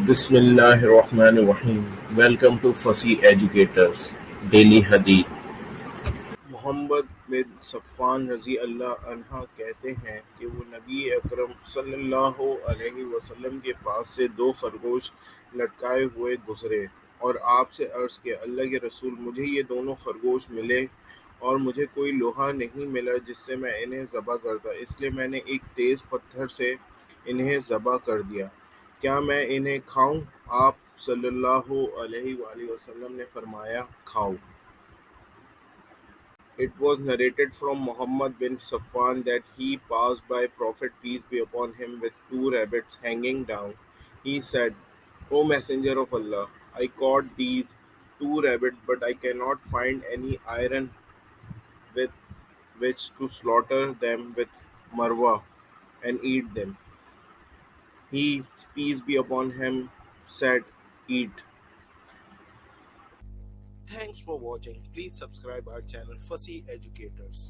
بسم اللہ الرحمن الرحیم. Welcome to Fasih educators daily حدیث. محمد بن صفوان رضی اللہ عنہ کہتے ہیں کہ وہ نبی اکرم صلی اللہ علیہ وسلم کے پاس سے 2 خرگوش لٹکائے ہوئے گزرے اور آپ سے عرض کیا، اللہ کے رسول، مجھے یہ دونوں خرگوش ملے اور مجھے کوئی لوہا نہیں ملا جس سے میں انہیں ذبح کرتا، اس لیے میں نے ایک تیز پتھر سے انہیں ذبح کر دیا. کیا میں انہیں کھاؤں؟ آپ صلی اللہ علیہ وآلہ وسلم نے فرمایا، کھاؤ. It was narrated from Muhammad bin Safwan that he passed by Prophet peace be upon him with 2 rabbits hanging down. He said, O Messenger of Allah, I caught these 2 rabbits, but I cannot find any iron with which to slaughter them with Marwah and eat them. He, peace be upon him, said, eat. Thanks for watching. Please subscribe our channel Fussy Educators.